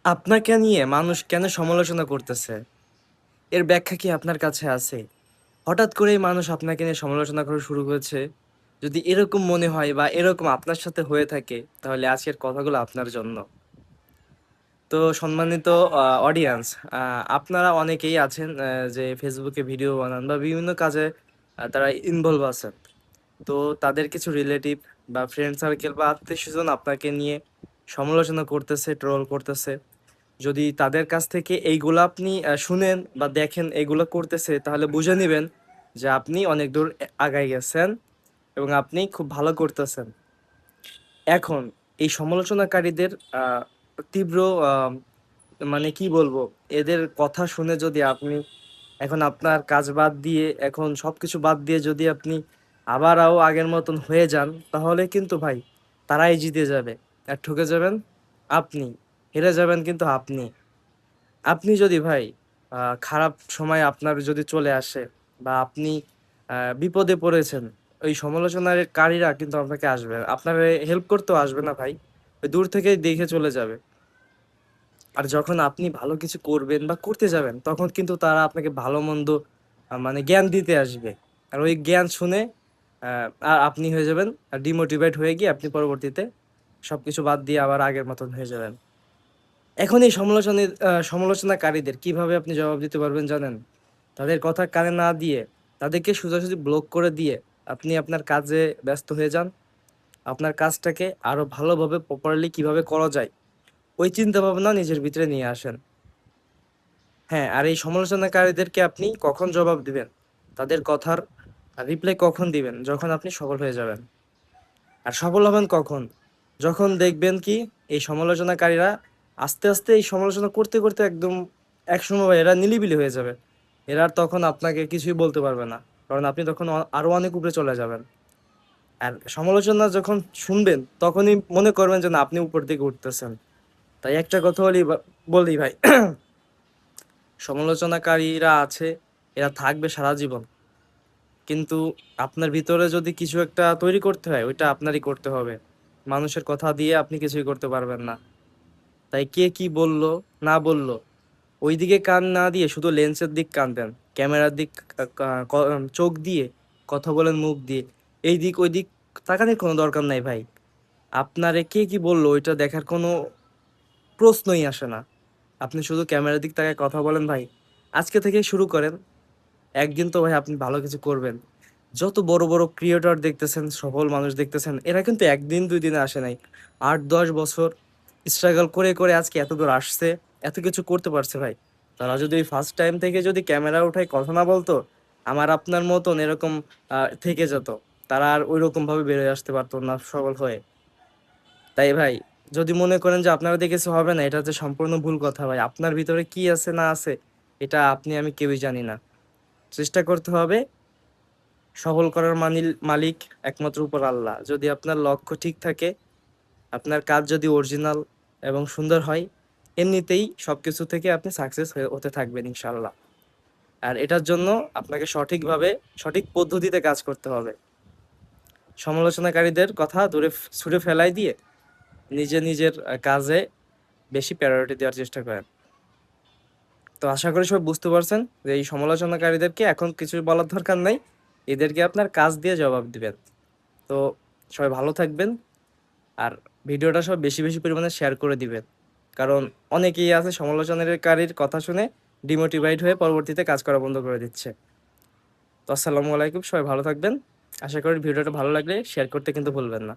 আপনাকে নিয়ে মানুষ কেন সমালোচনা করতেছে এর ব্যাখ্যা কি আপনার কাছে আছে? হঠাৎ করেই মানুষ আপনাকে নিয়ে সমালোচনা করা শুরু করেছে। যদি এরকম মনে হয় বা এরকম আপনার সাথে হয়ে থাকে, তাহলে আজকের কথাগুলো আপনার জন্য। তো সম্মানিত অডিয়েন্স, আপনারা অনেকেই আছেন যে ফেসবুকে ভিডিও বানান বা বিভিন্ন কাজে তারা ইনভলভ আছেন। তো তাদের কিছু রিলেটিভ বা ফ্রেন্ড সার্কেল বা আত্মীয় স্বজন আপনাকে নিয়ে সমালোচনা করতেছে, ট্রোল করতেছে। যদি তাদের কাছ থেকে এইগুলো আপনি শুনেন বা দেখেন এগুলো করতেছে, তাহলে বুঝে নেবেন যে আপনি অনেক দূর আগায় গেছেন এবং আপনি খুব ভালো করতেছেন। এখন এই সমালোচনাকারীদের তীব্র মানে কি বলবো, এদের কথা শুনে যদি আপনি এখন আপনার কাজ বাদ দিয়ে, এখন সবকিছু বাদ দিয়ে যদি আপনি আবারও আগের মতন হয়ে যান, তাহলে কিন্তু ভাই তারাই জিতে যাবে আর ঠকে যাবেন আপনি, হেরে যাবেন কিন্তু আপনি। আপনি যদি ভাই খারাপ সময় আপনার যদি চলে আসে বা আপনি বিপদে পড়েছেন, ওই সমালোচনার কারীরা কিন্তু আপনাকে আসবে, আপনার হেল্প করতেও আসবে না ভাই। ওই দূর থেকেই দেখে চলে যাবে। আর যখন আপনি ভালো কিছু করবেন বা করতে যাবেন, তখন কিন্তু তারা আপনাকে ভালো মন্দ মানে জ্ঞান দিতে আসবে। আর ওই জ্ঞান শুনে আর আপনি হয়ে যাবেন ডিমোটিভেট হয়ে গিয়ে আপনি পরবর্তীতে সবকিছু বাদ দিয়ে আবার আগের মতন হয়ে যাবেন। এখন এই সমালোচনাকারীদের কিভাবে আপনি জবাব দিতে পারবেন জানেন? তাদের কথা কানে না দিয়ে, তাদেরকে সোজাসুজি ব্লক করে দিয়ে আপনি আপনার কাজে ব্যস্ত হয়ে যান। আপনার কাজটাকে আরো ভালোভাবে প্রপারলি কিভাবে করা যায়, ওই চিন্তা ভাবনা নিজের ভিতরে নিয়ে আসেন। হ্যাঁ, আর এই সমালোচনাকারীদেরকে আপনি কখন জবাব দিবেন, তাদের কথার রিপ্লাই কখন দিবেন? যখন আপনি সফল হয়ে যাবেন। আর সফল হবেন কখন? যখন দেখবেন কি এই সমালোচনাকারীরা আস্তে আস্তে এই সমালোচনা করতে করতে একদম একসময় এরা নিলিবিলি হয়ে যাবে। এরা আর তখন আপনাকে কিছুই বলতে পারবে না, কারণ আপনি তখন আরো অনেক উপরে চলে যাবেন। আর সমালোচনা যখন শুনবেন, তখনই মনে করবেন যে না, আপনি উপর দিকে উঠতেছেন। তাই একটা কথা বলি ভাই, সমালোচনাকারীরা আছে, এরা থাকবে সারা জীবন। কিন্তু আপনার ভিতরে যদি কিছু একটা তৈরি করতে হয়, ওইটা আপনারই করতে হবে। মানুষের কথা দিয়ে আপনি কিছুই করতে পারবেন না। তাই কে কি বলল না বলল, ওই দিকে কান না দিয়ে শুধু লেন্সের দিক কান দেন। ক্যামেরার দিক চোখ দিয়ে কথা বলেন মুখ দিয়ে, এই দিক ওই দিক তাকানোর কোনো দরকার নাই ভাই। আপনারে কে কি বললো ওইটা দেখার কোনো প্রশ্নই আসে না। আপনি শুধু ক্যামেরার দিক তাকায় কথা বলেন ভাই। আজকে থেকে শুরু করেন, একদিন তো ভাই আপনি ভালো কিছু করবেন। যত বড় বড় ক্রিয়েটর দেখতেছেন, সফল মানুষ দেখতেছেন, এরা কিন্তু একদিন দুই দিনে আসে নাই। 8-10 বছর স্ট্রাগল করে করে আজকে এত দূর আসছে, এত কিছু করতে পারছে ভাই। তারা যদি ফার্স্ট টাইম থেকে যদি ক্যামেরা উঠায় কথা না বলতো, আমার আপনার মতন এরকম থেকে যেত, তারা আর ওই রকম ভাবে বেরোয় আসতে পারতো না সফল হয়ে। তাই ভাই, যদি মনে করেন যে আপনারা দিয়ে কিছু হবে না, এটা হচ্ছে সম্পূর্ণ ভুল কথা ভাই। আপনার ভিতরে কি আছে না আছে, এটা আপনি আমি কেউই জানি না। চেষ্টা করতে হবে। সফল করার মালিক একমাত্র উপর আল্লাহ। যদি আপনার লক্ষ্য ঠিক থাকে, আপনার কাজ যদি অরিজিনাল এবং সুন্দর হয়, এমনিতেই সবকিছু থেকে আপনি সাকসেস হতে থাকবেন ইনশাল্লাহ। আর এটার জন্য আপনাকে সঠিকভাবে সঠিক পদ্ধতিতে কাজ করতে হবে। সমালোচনাকারীদের কথা দূরে ছুঁড়ে ফেলাই দিয়ে নিজের কাজে বেশি প্রায়োরিটি দেওয়ার চেষ্টা করেন। তো আশা করি সবাই বুঝতে পারছেন যে এই সমালোচনাকারীদেরকে এখন কিছু বলার দরকার নাই, এদেরকে আপনার কাজ দিয়ে জবাব দিবেন। তো সবাই ভালো থাকবেন। আর ভিডিওটা সব বেশি বেশি পরিমাণে শেয়ার করে দিবেন, কারণ অনেকেই আছে সমালোচনাকারীর কথা শুনে ডিমোটিভেট হয়ে পরবর্তীতে কাজ করা বন্ধ করে দিচ্ছে। তো আসসালামু আলাইকুম, সবাই ভালো থাকবেন। আশা করি ভিডিওটা ভালো লাগলে শেয়ার করতে কিন্তু ভুলবেন না।